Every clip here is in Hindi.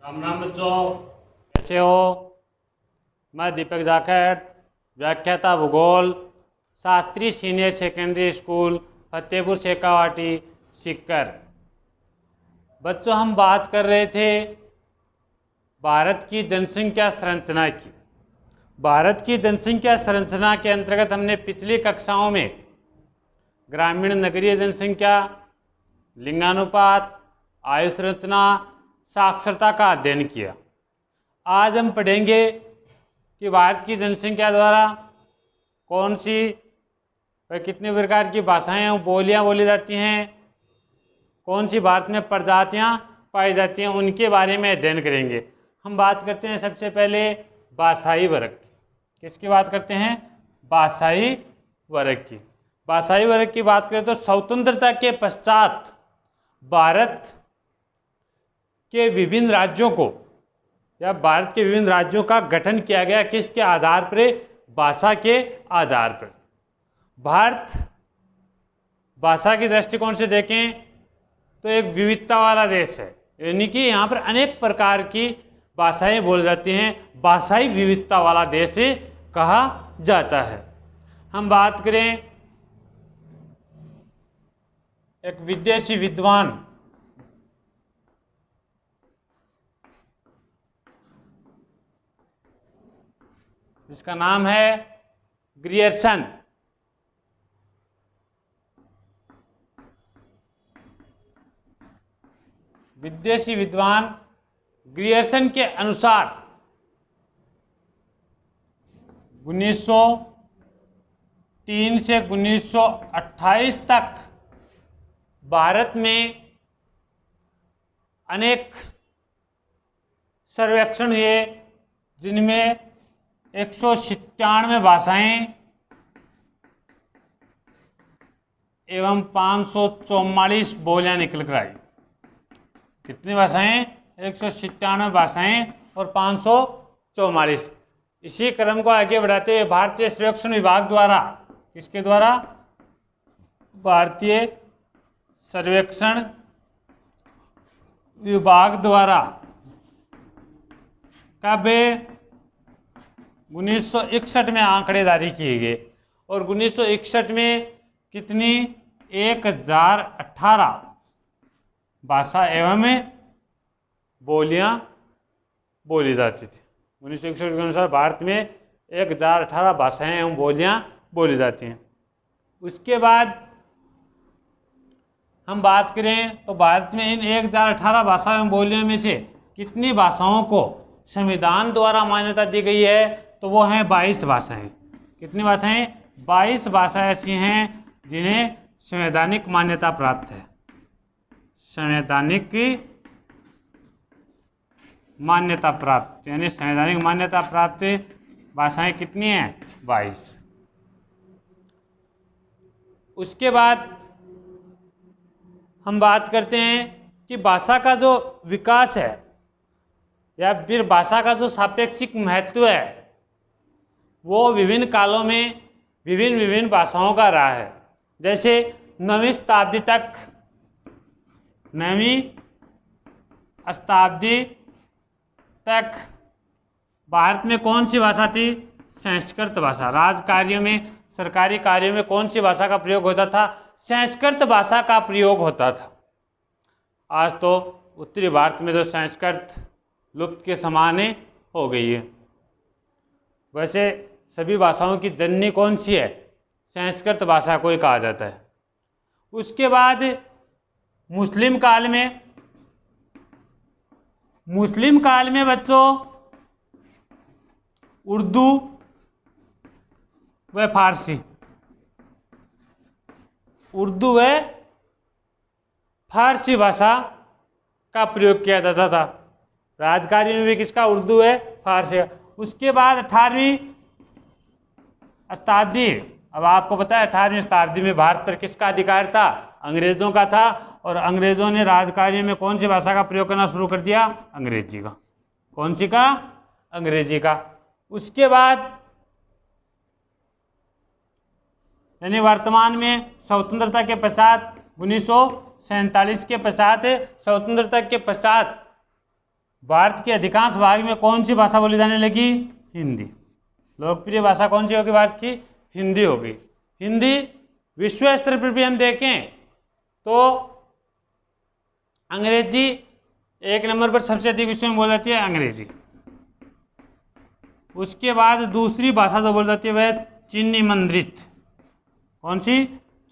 राम राम बच्चों, कैसे हो। मैं दीपक जाखड़, व्याख्याता भूगोल, Shastri senior secondary school Fatehpur Shekhawati Sikar. बच्चों, हम बात कर रहे थे भारत की जनसंख्या संरचना की। भारत की जनसंख्या संरचना के अंतर्गत हमने पिछली कक्षाओं में ग्रामीण नगरीय जनसंख्या, लिंगानुपात, आयु संरचना, साक्षरता का अध्ययन किया। आज हम पढ़ेंगे कि भारत की जनसंख्या द्वारा कौन सी व कितने प्रकार की भाषाएं और बोलियां बोली जाती हैं, कौन सी भारत में प्रजातियां पाई जाती हैं, उनके बारे में अध्ययन करेंगे। हम बात करते हैं सबसे पहले भाषाई वर्ग की। किसकी बात करते हैं? भाषाई वर्ग की। भाषाई वर्ग की बात करें तो स्वतंत्रता के पश्चात भारत के विभिन्न राज्यों को या भारत के विभिन्न राज्यों का गठन किया गया। किसके आधार पर? भाषा के आधार पर। भारत भाषा के दृष्टिकोण से देखें तो एक विविधता वाला देश है, यानी कि यहाँ पर अनेक प्रकार की भाषाएं बोली जाती हैं। भाषाई विविधता वाला देश कहा जाता है। हम बात करें एक विदेशी विद्वान जिसका नाम है ग्रियर्सन। विदेशी विद्वान ग्रियर्सन के अनुसार 1903 से 1928 तक भारत में अनेक सर्वेक्षण हुए, जिनमें 197 भाषाएं एवं 544 बोलियां निकल कर आई। कितनी भाषाएं? 197 भाषाएं और 544। इसी क्रम को आगे बढ़ाते हुए भारतीय सर्वेक्षण विभाग द्वारा, किसके द्वारा? भारतीय सर्वेक्षण विभाग द्वारा कब 1961 में आंकड़े जारी किए गए। और 1961 में कितनी? 1018 भाषा एवं बोलियां बोली जाती थी। 1961 के अनुसार भारत में 1018 भाषाएं एवं बोलियां बोली जाती हैं। उसके बाद हम बात करें तो भारत में इन 1018 भाषा एवं बोलियों में से कितनी भाषाओं को संविधान द्वारा मान्यता दी गई है? तो वो हैं 22 भाषाएं। कितनी भाषाएं? 22 भाषाएं ऐसी हैं जिन्हें संवैधानिक मान्यता प्राप्त है। संवैधानिक मान्यता प्राप्त, यानी संवैधानिक मान्यता प्राप्त भाषाएं कितनी हैं? 22। उसके बाद हम बात करते हैं कि भाषा का जो विकास है या फिर भाषा का जो सापेक्षिक महत्व है वो विभिन्न कालों में विभिन्न भाषाओं का रहा है। जैसे 9वीं शताब्दी तक भारत में कौन सी भाषा थी? संस्कृत भाषा। राज कार्यों में, सरकारी कार्यों में कौन सी भाषा का प्रयोग होता था? संस्कृत भाषा का प्रयोग होता था। आज तो उत्तरी भारत में तो संस्कृत लुप्त के समान हो गई है। वैसे सभी भाषाओं की जननी कौन सी है? संस्कृत भाषा को ही कहा जाता है। उसके बाद मुस्लिम काल में बच्चों उर्दू व फारसी भाषा का प्रयोग किया जाता था। राजकार्य में भी किसका? उर्दू है, फारसी। उसके बाद 18वीं शताब्दी, अब आपको पता है 18वीं शताब्दी में भारत पर किसका अधिकार था? अंग्रेजों का था। और अंग्रेजों ने राजकार्य में कौन सी भाषा का प्रयोग करना शुरू कर दिया? अंग्रेजी का। कौन सी का? अंग्रेजी का। उसके बाद यानी वर्तमान में स्वतंत्रता के पश्चात 1947 के पश्चात स्वतंत्रता के पश्चात भारत के अधिकांश भाग में कौन सी भाषा बोली जाने लगी? हिंदी। लोकप्रिय भाषा कौन सी होगी भारत की? हिंदी होगी। हिंदी। विश्व स्तर पर भी हम देखें तो अंग्रेजी एक नंबर पर सबसे अधिक विश्व में बोली जाती है, अंग्रेजी। उसके बाद दूसरी भाषा जो बोली जाती है वह चीनी मंद्रित। कौन सी?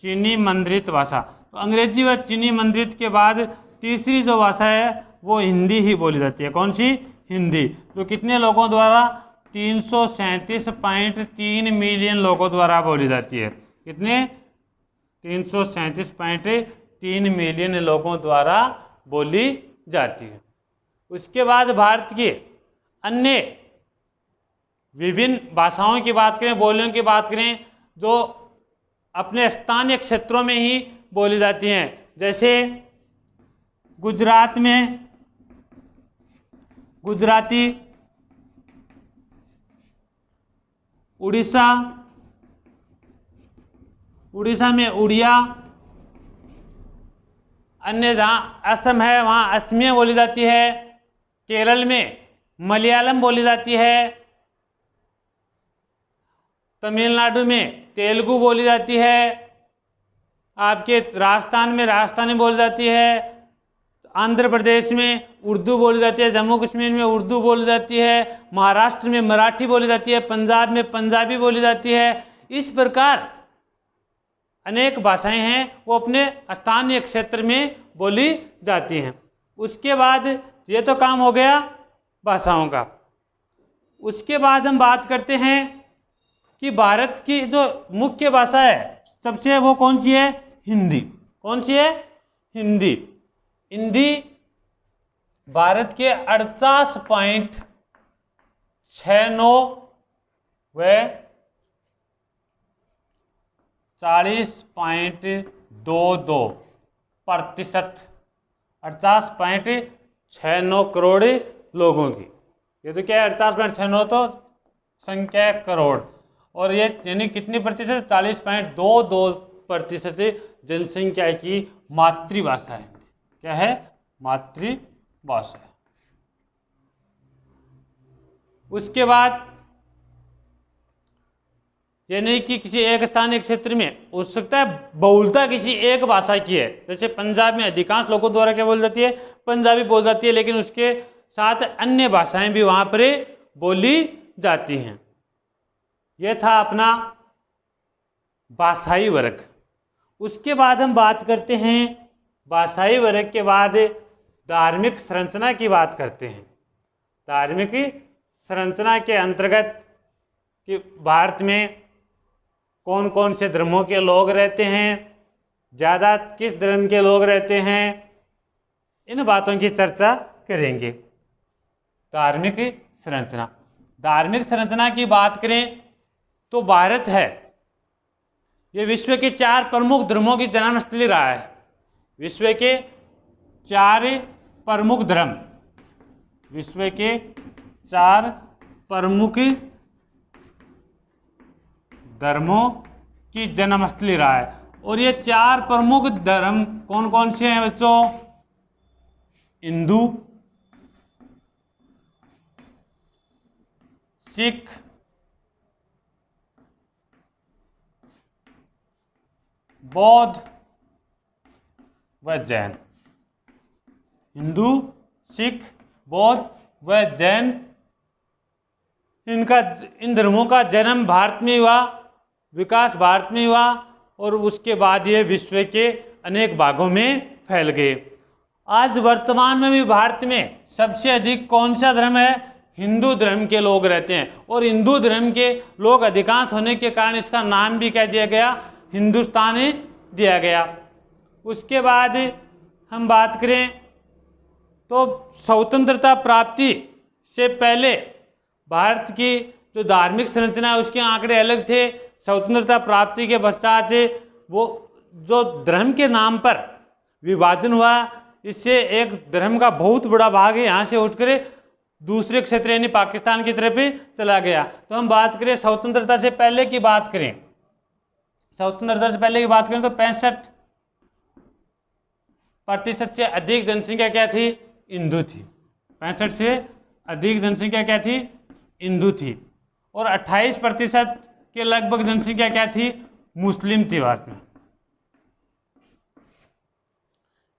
चीनी मंद्रित भाषा। तो अंग्रेजी व चीनी मंद्रित के बाद तीसरी जो भाषा है वो हिंदी ही बोली जाती है। कौन सी? हिंदी। तो कितने लोगों द्वारा? 337.3 मिलियन लोगों द्वारा बोली जाती है। कितने? 337.3 मिलियन लोगों द्वारा बोली जाती है। उसके बाद भारत के अन्य विभिन्न भाषाओं की बात करें, बोलियों की बात करें, जो अपने स्थानीय क्षेत्रों में ही बोली जाती हैं, जैसे गुजरात में गुजराती, उड़ीसा में उड़िया, अन्य जहाँ असम है वहाँ असमिया बोली जाती है, केरल में मलयालम बोली जाती है, तमिलनाडु में तेलुगु बोली जाती है, आपके राजस्थान में राजस्थानी बोली जाती है, आंध्र प्रदेश में उर्दू बोली जाती है, जम्मू कश्मीर में उर्दू बोली जाती है, महाराष्ट्र में मराठी बोली जाती है, पंजाब में पंजाबी बोली जाती है। इस प्रकार अनेक भाषाएं हैं वो अपने स्थानीय क्षेत्र में बोली जाती हैं। उसके बाद ये तो काम हो गया भाषाओं का। उसके बाद हम बात करते हैं कि भारत की जो मुख्य भाषा है सबसे, वो कौन सी है? हिंदी। कौन सी है? हिंदी। हिंदी भारत के 48.69 व 40.22%, 48.69 करोड़ लोगों की। ये तो क्या है? 48.69 तो संख्या करोड़, और ये यानी कितनी प्रतिशत? 40.22% जनसंख्या की मातृभाषा है। क्या है? मातृभाषा है। उसके बाद ये नहीं कि किसी एक स्थानीय क्षेत्र में हो सकता है बहुलता किसी एक भाषा की है, जैसे पंजाब में अधिकांश लोगों द्वारा क्या बोली जाती है? पंजाबी बोली जाती है, लेकिन उसके साथ अन्य भाषाएं भी वहाँ पर बोली जाती हैं। यह था अपना भाषाई वर्ग। उसके बाद हम बात करते हैं, भाषाई वर्ग के बाद धार्मिक संरचना की बात करते हैं। धार्मिक संरचना के अंतर्गत कि भारत में कौन कौन से धर्मों के लोग रहते हैं, ज़्यादा किस धर्म के लोग रहते हैं, इन बातों की चर्चा करेंगे। धार्मिक संरचना। धार्मिक संरचना की बात करें तो भारत है, ये विश्व के 4 प्रमुख धर्मों की जन्मस्थली रहा है। विश्व के 4 प्रमुख धर्म, विश्व के 4 प्रमुख धर्मों की जन्मस्थली रहा है। और ये 4 प्रमुख धर्म कौन कौन से हैं बच्चों? हिंदू, सिख, बौद्ध व जैन। हिंदू, सिख, बौद्ध व जैन, इन धर्मों का जन्म भारत में हुआ, विकास भारत में हुआ, और उसके बाद ये विश्व के अनेक भागों में फैल गए। आज वर्तमान में भी भारत में सबसे अधिक कौन सा धर्म है? हिंदू धर्म के लोग रहते हैं, और हिंदू धर्म के लोग अधिकांश होने के कारण इसका नाम भी क्या दिया गया? हिंदुस्तान दिया गया। उसके बाद हम बात करें तो स्वतंत्रता प्राप्ति से पहले भारत की जो धार्मिक संरचना है उसके आंकड़े अलग थे। स्वतंत्रता प्राप्ति के पश्चात वो जो धर्म के नाम पर विभाजन हुआ, इससे एक धर्म का बहुत बड़ा भाग यहाँ से उठकर दूसरे क्षेत्र यानी पाकिस्तान की तरफ चला गया। तो हम बात करें स्वतंत्रता से पहले की बात करें, स्वतंत्रता से पहले की बात करें तो 65% से अधिक जनसंख्या क्या थी? हिंदू थी। 65 से अधिक जनसंख्या क्या थी? हिंदू थी। और 28% के लगभग जनसंख्या क्या थी? मुस्लिम थी भारत में।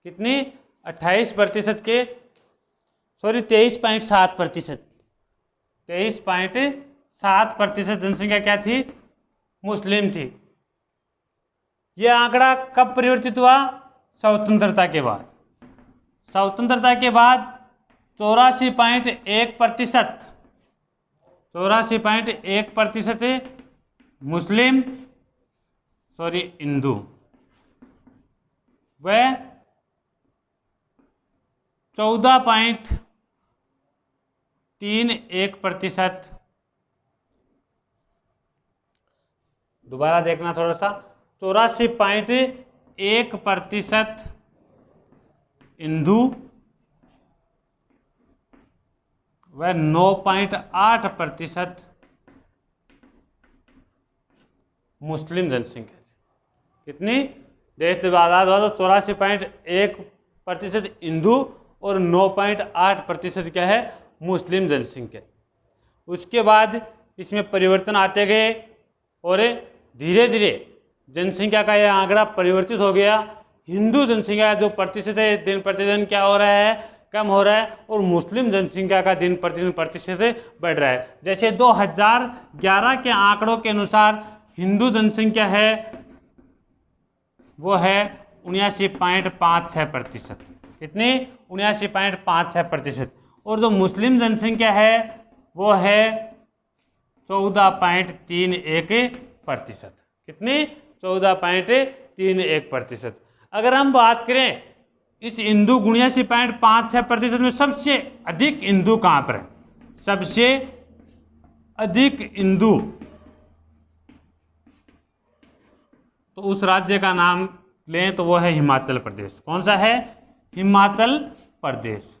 कितनी? 28% के 23.7%, 23.7% जनसंख्या क्या थी? मुस्लिम थी। यह आंकड़ा कब परिवर्तित हुआ? स्वतंत्रता के बाद। स्वतंत्रता के बाद 84.1%, 84.1% मुस्लिम, हिंदू, व 14.31%, दोबारा देखना थोड़ा सा, 84.1% हिंदू व 9.8% मुस्लिम जनसंख्या। कितनी? देश से आज़ाद हुआ तो 84.1% हिंदू और 9.8% क्या है? मुस्लिम जनसंख्या। उसके बाद इसमें परिवर्तन आते गए और धीरे धीरे जनसंख्या का यह आंकड़ा परिवर्तित हो गया। हिंदू जनसंख्या जो प्रतिशत है दिन प्रतिदिन क्या हो रहा है? कम हो रहा है, और मुस्लिम जनसंख्या का दिन प्रतिदिन प्रतिशत बढ़ रहा है। जैसे 2011 के आंकड़ों के अनुसार हिंदू जनसंख्या है वो है 79.56%। कितनी? 79.56%। और जो मुस्लिम जनसंख्या है वो है 14.31%। कितनी? 14.31%। अगर हम बात करें इस हिंदू 79.56% में सबसे अधिक हिंदू कहाँ पर है? सबसे अधिक हिंदू तो उस राज्य का नाम लें तो वो है हिमाचल प्रदेश। कौन सा है? हिमाचल प्रदेश।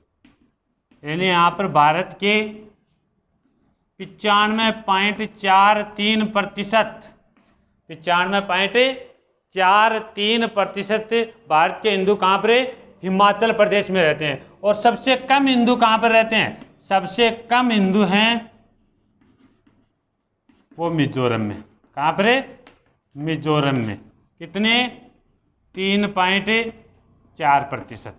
यानी यहाँ पर भारत के 95.43%, 95.43% भारत के हिंदू कहाँ पर? हिमाचल प्रदेश में रहते हैं। और सबसे कम हिंदू कहाँ पर रहते हैं? सबसे कम हिंदू हैं वो मिजोरम में। कहाँ पर? मिजोरम में। कितने? 3.4%।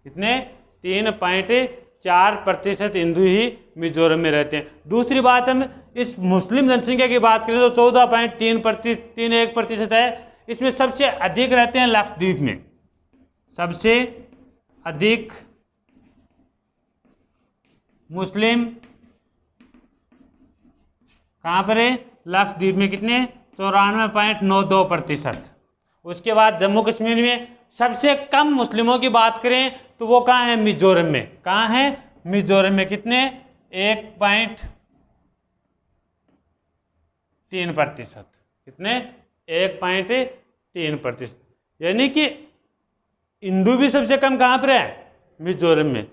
कितने? 3.4% हिंदू ही मिजोरम में रहते हैं। दूसरी बात, हम इस मुस्लिम जनसंख्या की बात करें तो 14.31% है। इसमें सबसे अधिक रहते हैं लक्षद्वीप में। सबसे अधिक मुस्लिम कहाँ पर है? लक्षद्वीप में। कितने? 94.92%। उसके बाद जम्मू कश्मीर में सबसे कम मुस्लिमों की बात करें तो वो कहाँ है? मिजोरम में। कहाँ है? मिजोरम में। कितने? 1.3%। कितने? 1.3%। यानी कि हिंदू भी सबसे कम कहाँ पर है? मिजोरम में।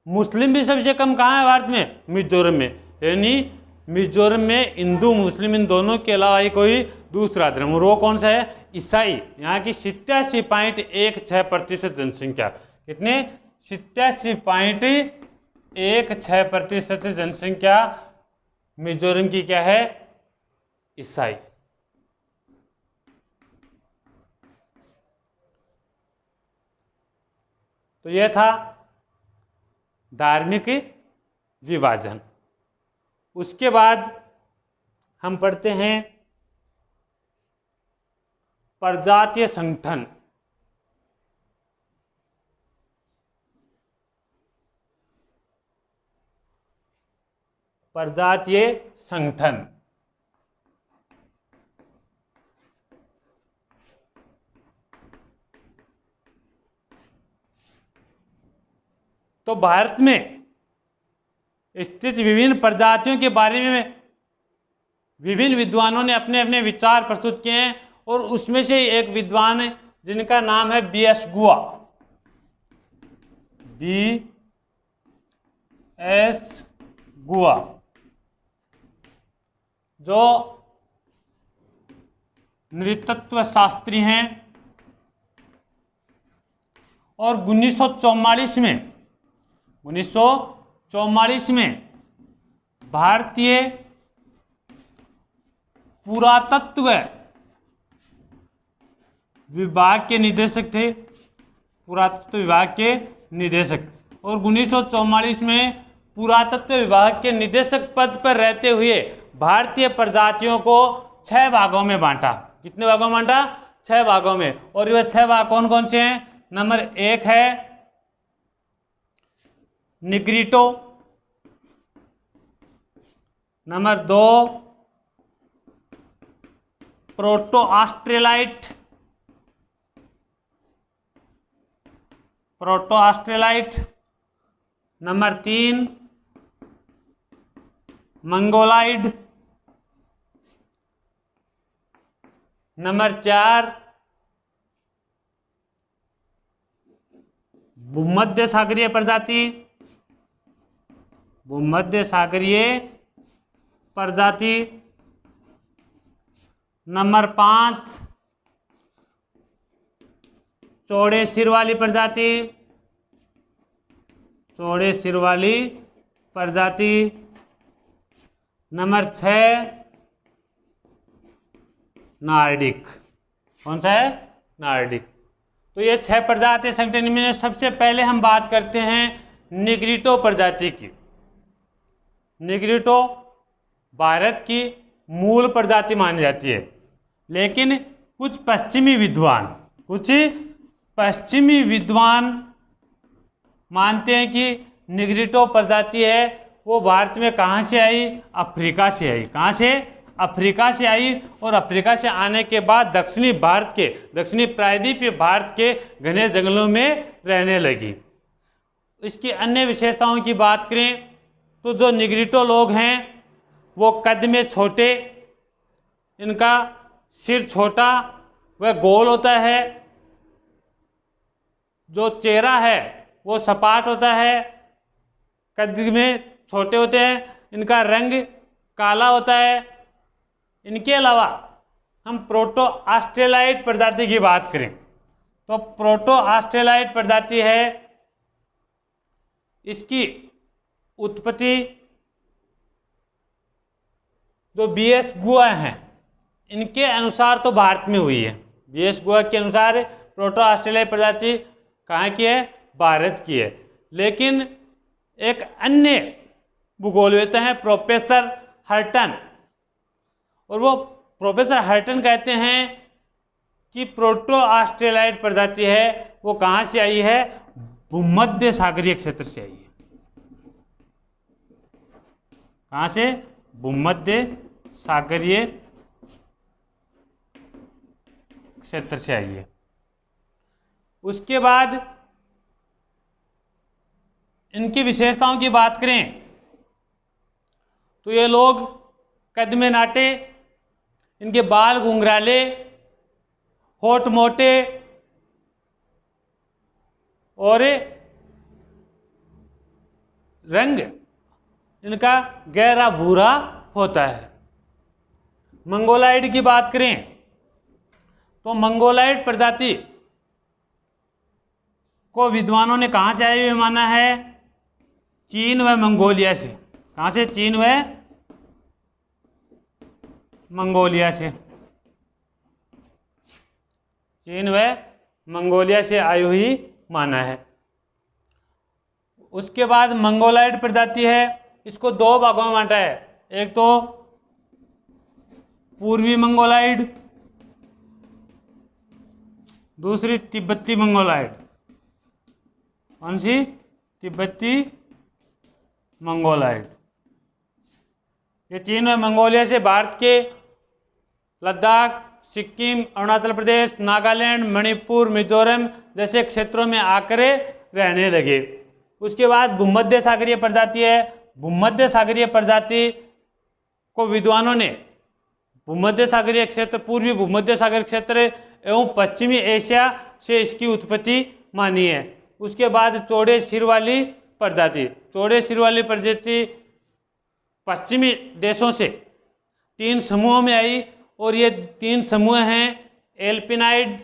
मुस्लिम भी सबसे कम कहाँ है भारत में? मिजोरम में। यानी मिजोरम में हिंदू मुस्लिम इन दोनों के अलावा ही कोई दूसरा धर्म, और वो कौन सा है? ईसाई। यहाँ की 87.16% जनसंख्या। कितने? 87.16% जनसंख्या मिजोरम की क्या है? ईसाई। तो यह था धार्मिक विभाजन। उसके बाद हम पढ़ते हैं प्रजातीय संगठन। प्रजातीय संगठन तो भारत में स्थित विभिन्न प्रजातियों के बारे में विभिन्न विद्वानों ने अपने अपने विचार प्रस्तुत किए हैं। और उसमें से एक विद्वान है जिनका नाम है B.S. गुहा। B.S. गुहा जो नृतत्व शास्त्री हैं और 1944 में 1944 में भारतीय पुरातत्व विभाग के निदेशक थे, पुरातत्व विभाग के निदेशक। और 1944 में पुरातत्व विभाग के निदेशक पद पर रहते हुए भारतीय प्रजातियों को 6 भागों में बांटा। कितने भागों में बांटा? 6 भागों में। और ये 6 भाग कौन कौन से हैं? नंबर 1 है Negrito, number 2 proto Australoid, number 3 Mongoloid, number 4 भूमध्य सागरीय प्रजाति, नंबर 5 चौड़े सिर वाली प्रजाति, नंबर 6 नार्डिक। कौन सा है? नार्डिक। तो ये 6 प्रजाति संगठन में। सबसे पहले हम बात करते हैं निग्रिटो प्रजाति की। निग्रिटो भारत की मूल प्रजाति मानी जाती है, लेकिन कुछ पश्चिमी विद्वान मानते हैं कि निग्रिटो प्रजाति है वो भारत में कहाँ से आई? अफ्रीका से आई। कहाँ से? अफ्रीका से आई। और अफ्रीका से आने के बाद दक्षिणी प्रायद्वीपीय भारत के घने जंगलों में रहने लगी। इसकी अन्य विशेषताओं की बात करें तो जो निग्रिटो लोग हैं वो कद में छोटे, इनका सिर छोटा व गोल होता है, जो चेहरा है वो सपाट होता है, कद में छोटे होते हैं, इनका रंग काला होता है। इनके अलावा हम प्रोटो ऑस्ट्रेलाइट प्रजाति की बात करें तो प्रोटो ऑस्ट्रेलाइट प्रजाति है, इसकी उत्पत्ति जो बीएस गुआ हैं इनके अनुसार तो भारत में हुई है। बीएस गुआ के अनुसार प्रोटो ऑस्ट्रेलाइट प्रजाति कहाँ की है? भारत की है। लेकिन एक अन्य भूगोलविद हैं प्रोफेसर हर्टन, और वो प्रोफेसर हर्टन कहते हैं कि प्रोटो ऑस्ट्रेलाइट प्रजाति है वो कहाँ से आई है? भूमध्य सागरीय क्षेत्र से आई है। कहाँ से? भूमध्य सागरीय क्षेत्र से आई है। उसके बाद इनकी विशेषताओं की बात करें तो ये लोग कद में नाटे, इनके बाल घुंघराले, होठ मोटे और रंग इनका गहरा भूरा होता है। मंगोलाइड की बात करें तो मंगोलाइड प्रजाति को विद्वानों ने कहाँ से आए हुए माना है? चीन व मंगोलिया से। कहाँ से? चीन व मंगोलिया से। चीन व मंगोलिया से आई हुई माना है। उसके बाद मंगोलाइड प्रजाति है, इसको 2 भागों में बांटा है। एक तो पूर्वी मंगोलाइड, दूसरी तिब्बती मंगोलाइड। कौन सी? तिब्बती मंगोलाइड। ये चीन व मंगोलिया से भारत के लद्दाख, सिक्किम, अरुणाचल प्रदेश, नागालैंड, मणिपुर, मिजोरम जैसे क्षेत्रों में आकर रहने लगे। उसके बाद भूमध्य सागरीय प्रजाति है। भूमध्य सागरीय प्रजाति को विद्वानों ने भूमध्य सागरीय क्षेत्र, पूर्वी भूमध्य सागरीय क्षेत्र एवं पश्चिमी एशिया से इसकी उत्पत्ति मानी है। उसके बाद चौड़े सिर वाली प्रजाति। चौड़े सिर वाली प्रजाति पश्चिमी देशों से 3 समूहों में आई, और ये 3 समूह हैं एल्पिनाइड,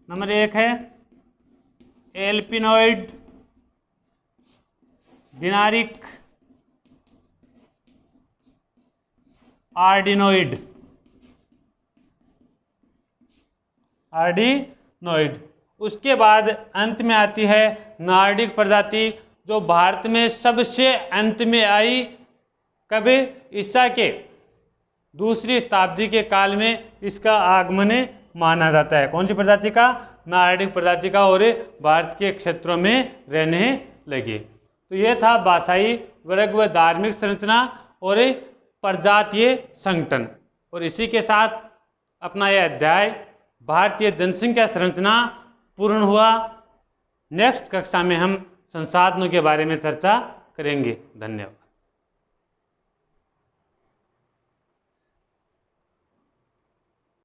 नंबर 1 है एल्पिनॉइड, डिनारिक आर्डिनोइड, आर्डिनोइड। उसके बाद अंत में आती है नार्डिक प्रजाति, जो भारत में सबसे अंत में आई। कब? ईसा के दूसरी शताब्दी के काल में इसका आगमन माना जाता है। कौन सी प्रजाति का? नार्डिक प्रजाति का, और भारत के क्षेत्रों में रहने लगे। तो यह था भाषाई वर्ग व धार्मिक संरचना और प्रजातीय संगठन। और इसी के साथ अपना यह अध्याय भारतीय जनसंख्या संरचना पूर्ण हुआ। नेक्स्ट कक्षा में हम संसाधनों के बारे में चर्चा करेंगे। धन्यवाद।